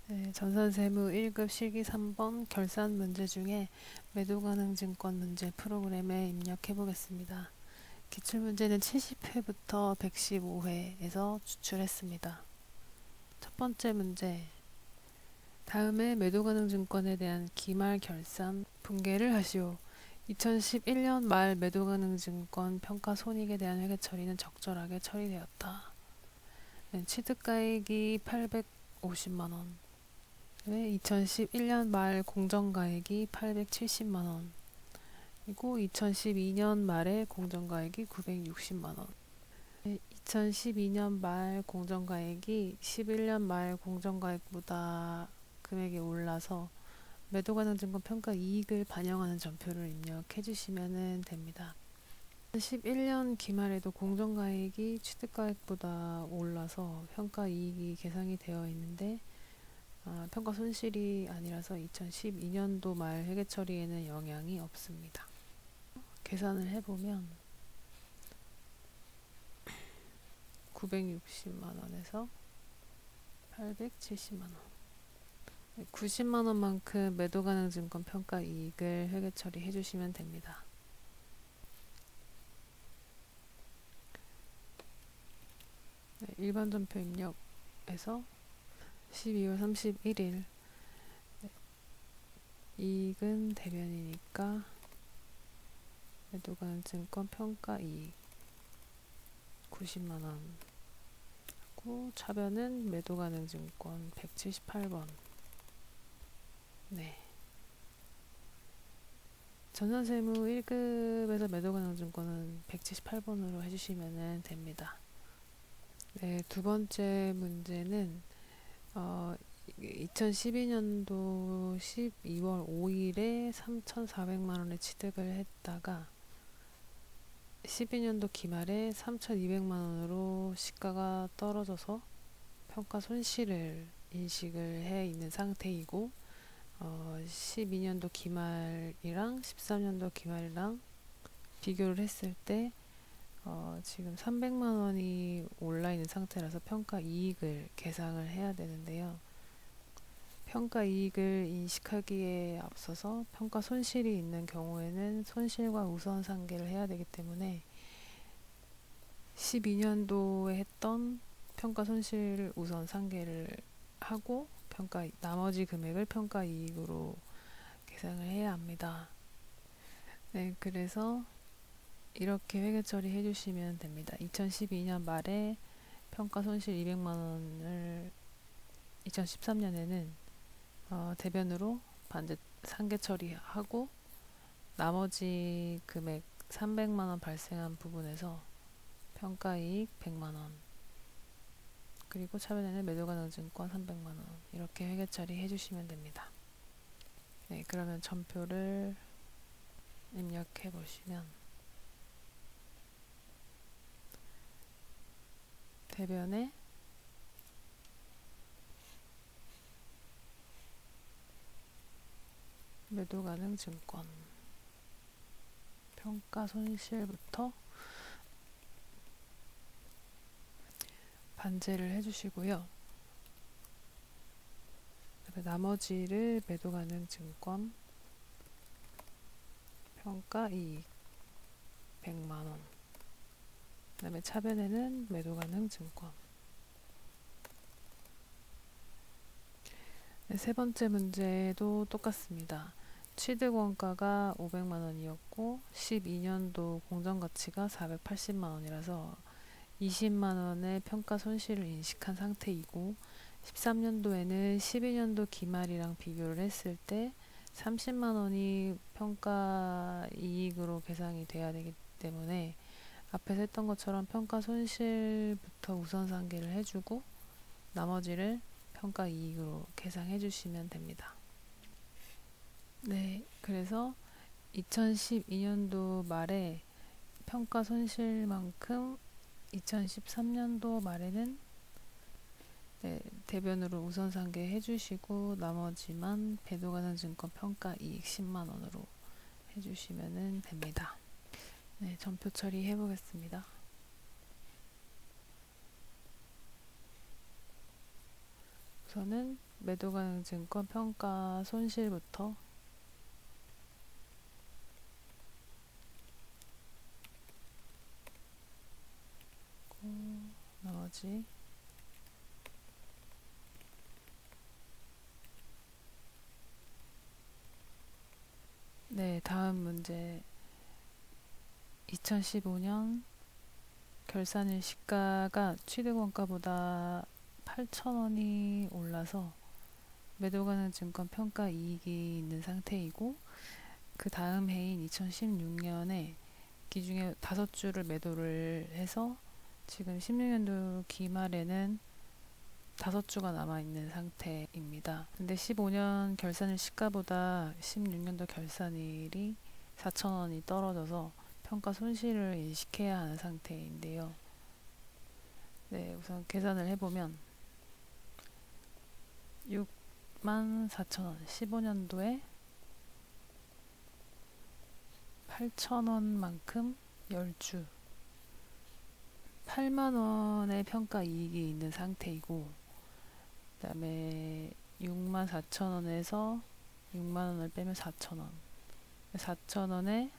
네, 전산세무 1급 실기 3번 결산 문제 중에 매도가능증권 문제 프로그램에 입력해 보겠습니다. 기출문제는 70회부터 115회에서 추출했습니다. 첫 번째 문제. 다음에 매도가능증권에 대한 기말 결산 분개를 하시오. 2011년 말 매도가능증권 평가 손익에 대한 회계 처리는 적절하게 처리되었다. 네, 취득가액이 850만원. 2011년 말 공정가액이 870만원, 그리고 2012년 말에 공정가액이 960만원. 2012년 말 공정가액이 11년 말 공정가액보다 금액이 올라서 매도가능증권 평가 이익을 반영하는 전표를 입력해 주시면 됩니다. 11년 기말에도 공정가액이 취득가액보다 올라서 평가 이익이 계산이 되어 있는데 평가 손실이 아니라서 2012년도 말 회계 처리에는 영향이 없습니다. 계산을 해보면 960만원에서 870만원, 90만원만큼 매도가능증권 평가 이익을 회계 처리해 주시면 됩니다. 일반 전표 입력해서 12월 31일 이익은 대변이니까 매도가능증권 평가 이익 90만원 하고 차변은 매도가능증권 178번. 네. 전산세무 1급에서 매도가능증권은 178번으로 해주시면 됩니다. 네, 두 번째 문제는 2012년도 12월 5일에 3,400만원의 취득을 했다가 12년도 기말에 3,200만원으로 시가가 떨어져서 평가 손실을 인식을 해 있는 상태이고 12년도 기말이랑 13년도 기말이랑 비교를 했을 때 지금 300만원이 올라 있는 상태라서 평가 이익을 계상을 해야 되는데요. 평가 이익을 인식하기에 앞서서 평가 손실이 있는 경우에는 손실과 우선 상계를 해야 되기 때문에 12년도에 했던 평가 손실 우선 상계를 하고 나머지 금액을 평가 이익으로 계상을 해야 합니다. 네, 그래서 이렇게 회계 처리해 주시면 됩니다. 2012년 말에 평가 손실 200만원을 2013년에는 대변으로 반대 상계 처리하고 나머지 금액 300만원 발생한 부분에서 평가이익 100만원 그리고 차변에는 매도가능증권 300만원 이렇게 회계 처리해 주시면 됩니다. 네, 그러면 전표를 입력해 보시면 대변에 매도가능증권 평가 손실부터 반제를 해주시고요. 나머지를 매도가능증권 평가 이익 100만원, 그 다음에 차변에는 매도가능증권. 네, 세 번째 문제도 똑같습니다. 취득원가가 500만원이었고 12년도 공정가치가 480만원이라서 20만원의 평가 손실을 인식한 상태이고 13년도에는 12년도 기말이랑 비교를 했을 때 30만원이 평가 이익으로 계상이 돼야 되기 때문에 앞에서 했던 것처럼 평가 손실부터 우선 상계를 해주고 나머지를 평가 이익으로 계상해 주시면 됩니다. 네, 그래서 2012년도 말에 평가 손실만큼 2013년도 말에는 대변으로 우선 상계 해주시고 나머지만 매도가능증권 평가 이익 10만원으로 해주시면 됩니다. 네, 전표 처리해 보겠습니다. 우선은 매도 가능 증권 평가 손실부터 나머지 네, 다음 문제 2015년 결산일 시가가 취득원가보다 8,000원이 올라서 매도 가능 증권 평가 이익이 있는 상태이고 그 다음 해인 2016년에 기중에 5주를 매도를 해서 지금 16년도 기말에는 5주가 남아있는 상태입니다. 근데 15년 결산일 시가보다 16년도 결산일이 4,000원이 떨어져서 평가 손실을 인식해야 하는 상태인데요. 네, 우선 계산을 해보면 64,000원, 15년도에 8,000원만큼 10주 8만원의 평가 이익이 있는 상태이고 그 다음에 64,000원에서 6만원을 빼면 4,000원 4,000원에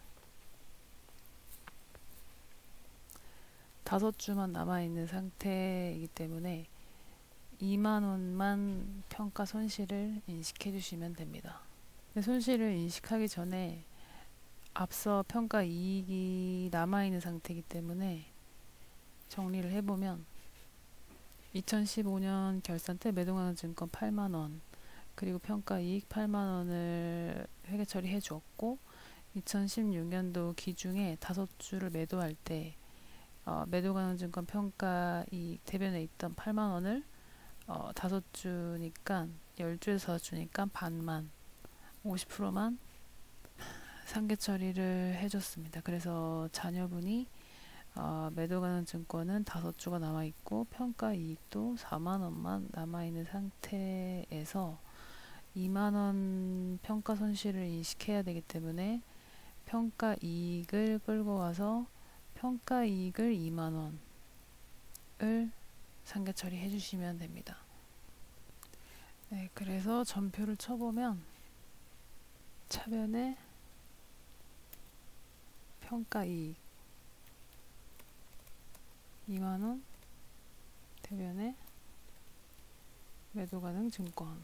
5주만 남아있는 상태이기 때문에 2만원만 평가 손실을 인식해 주시면 됩니다. 손실을 인식하기 전에 앞서 평가 이익이 남아있는 상태이기 때문에 정리를 해보면 2015년 결산 때 매도가능 증권 8만원 그리고 평가 이익 8만원을 회계 처리해 주었고 2016년도 기중에 5주를 매도할 때 매도가능 증권 평가 이익 대변에 있던 8만원을 5주니까 10주에서 5주니까 반만 50%만 상계 처리를 해줬습니다. 그래서 자녀분이 매도 가능 증권은 5주가 남아있고 평가 이익도 4만원만 남아있는 상태에서 2만원 평가 손실을 인식해야 되기 때문에 평가 이익을 끌고 가서 평가 이익을 2만원을 상계 처리해 주시면 됩니다. 네, 그래서 전표를 쳐보면 차변에 평가 이익 2만원 대변에 매도 가능 증권